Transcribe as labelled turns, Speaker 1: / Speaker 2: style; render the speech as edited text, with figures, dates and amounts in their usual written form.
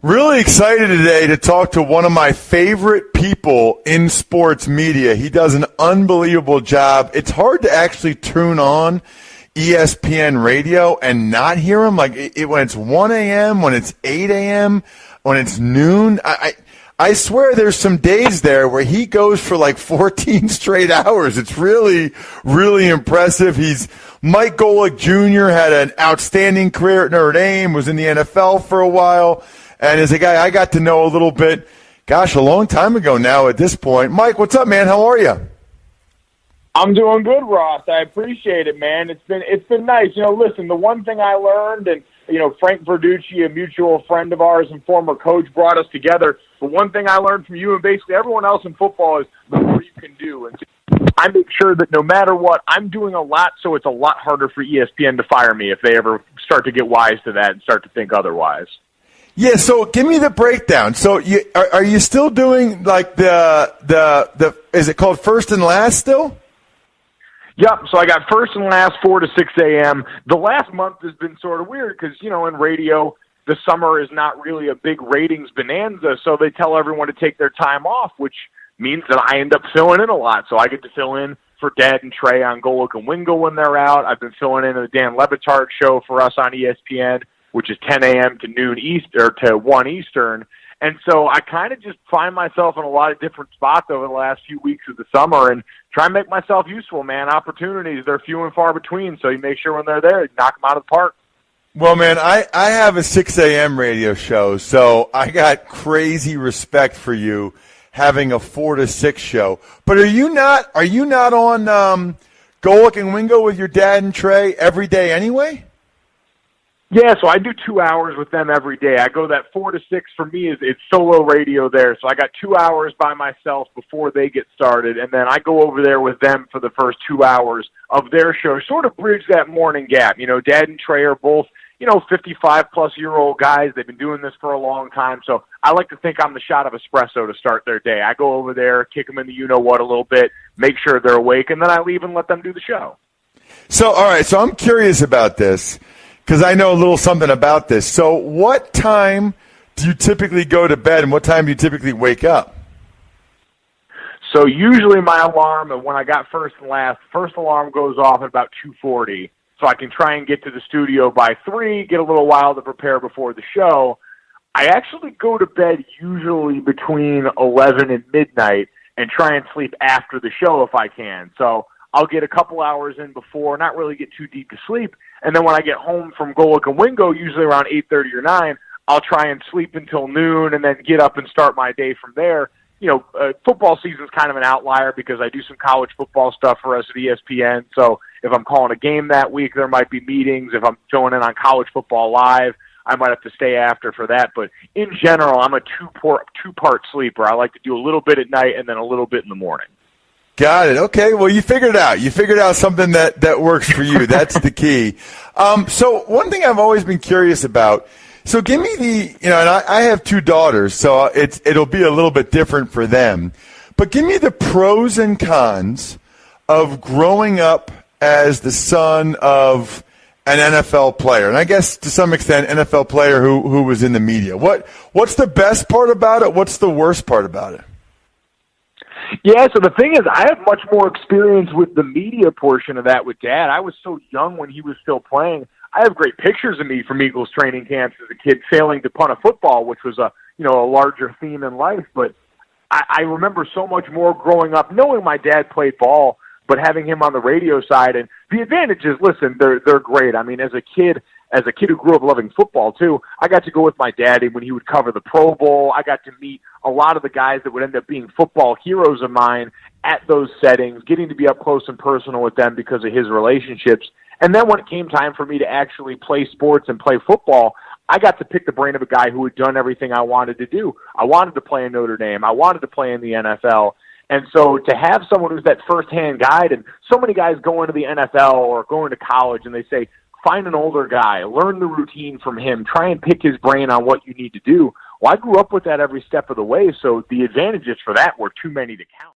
Speaker 1: Really excited today to talk to one of my favorite people in sports media. He does an unbelievable job. It's hard to actually tune on ESPN radio and not hear him. Like when it's 1 a.m., when it's 8 a.m., when it's noon. I swear there's some days there where he goes for like 14 straight hours. It's really, really impressive. He's Mike Golic Jr., had an outstanding career at Notre Dame, was in the NFL for a while, and is a guy I got to know a little bit, gosh, a long time ago now at this point. Mike, what's up, man? How are you?
Speaker 2: I'm doing good, Ross. I appreciate it, man. It's been nice. Listen, the one thing I learned, and Frank Verducci, a mutual friend of ours and former coach, brought us together. The one thing I learned from you and basically everyone else in football is the more you can do. And I make sure that no matter what, I'm doing a lot, so it's a lot harder for ESPN to fire me if they ever start to get wise to that and start to think otherwise.
Speaker 1: Yeah, so give me the breakdown. So are you still doing like the is it called First and Last still?
Speaker 2: Yep, so I got First and Last, 4 to 6 a.m. The last month has been sort of weird because, in radio, the summer is not really a big ratings bonanza, so they tell everyone to take their time off, which means that I end up filling in a lot. So I get to fill in for Dad and Trey on Golic and Wingo when they're out. I've been filling in the Dan Levitard show for us on ESPN, which is 10 a.m. to noon Eastern, or to 1 Eastern. And so I kind of just find myself in a lot of different spots over the last few weeks of the summer and try and make myself useful, man. Opportunities, they're few and far between, so you make sure when they're there, you knock them out of the park.
Speaker 1: Well, man, I have a 6 a.m. radio show, so I got crazy respect for you having a 4 to 6 show. But are you not on Golic and Wingo with your dad and Trey every day anyway?
Speaker 2: Yeah, so I do 2 hours with them every day. I go that 4 to 6 for me it's solo radio there. So I got 2 hours by myself before they get started, and then I go over there with them for the first 2 hours of their show, sort of bridge that morning gap. Dad and Trey are both, 55-plus-year-old guys. They've been doing this for a long time, so I like to think I'm the shot of espresso to start their day. I go over there, kick them in the you-know-what a little bit, make sure they're awake, and then I leave and let them do the show.
Speaker 1: So, all right, so I'm curious about this, because I know a little something about this. So what time do you typically go to bed, and what time do you typically wake up?
Speaker 2: So usually my alarm, and when I got First and Last, first alarm goes off at about 2:40, so I can try and get to the studio by 3, get a little while to prepare before the show. I actually go to bed usually between 11 and midnight and try and sleep after the show if I can. So I'll get a couple hours in before, not really get too deep to sleep, and then when I get home from Golic and Wingo, usually around 8:30 or 9, I'll try and sleep until noon and then get up and start my day from there. Football season's kind of an outlier because I do some college football stuff for us at ESPN, so if I'm calling a game that week, there might be meetings. If I'm filling in on College Football Live, I might have to stay after for that. But in general, I'm a two-part sleeper. I like to do a little bit at night and then a little bit in the morning.
Speaker 1: Got it. Okay. Well, you figured it out. You figured out something that works for you. That's the key. So one thing I've always been curious about, so give me and I have 2 daughters, so it'll be a little bit different for them, but give me the pros and cons of growing up as the son of an NFL player, and I guess to some extent NFL player who was in the media. What's the best part about it? What's the worst part about it?
Speaker 2: Yeah, so the thing is, I have much more experience with the media portion of that with Dad. I was so young when he was still playing. I have great pictures of me from Eagles training camps as a kid failing to punt a football, which was a larger theme in life. But I remember so much more growing up, knowing my dad played ball, but having him on the radio side. And the advantages, listen, they're great. I mean, as a kid who grew up loving football too, I got to go with my daddy when he would cover the Pro Bowl. I got to meet a lot of the guys that would end up being football heroes of mine at those settings, getting to be up close and personal with them because of his relationships. And then when it came time for me to actually play sports and play football, I got to pick the brain of a guy who had done everything I wanted to do. I wanted to play in Notre Dame. I wanted to play in the NFL. And so to have someone who's that firsthand guide, and so many guys go into the NFL or going to college and they say, find an older guy, learn the routine from him, try and pick his brain on what you need to do. Well, I grew up with that every step of the way, so the advantages for that were too many to count.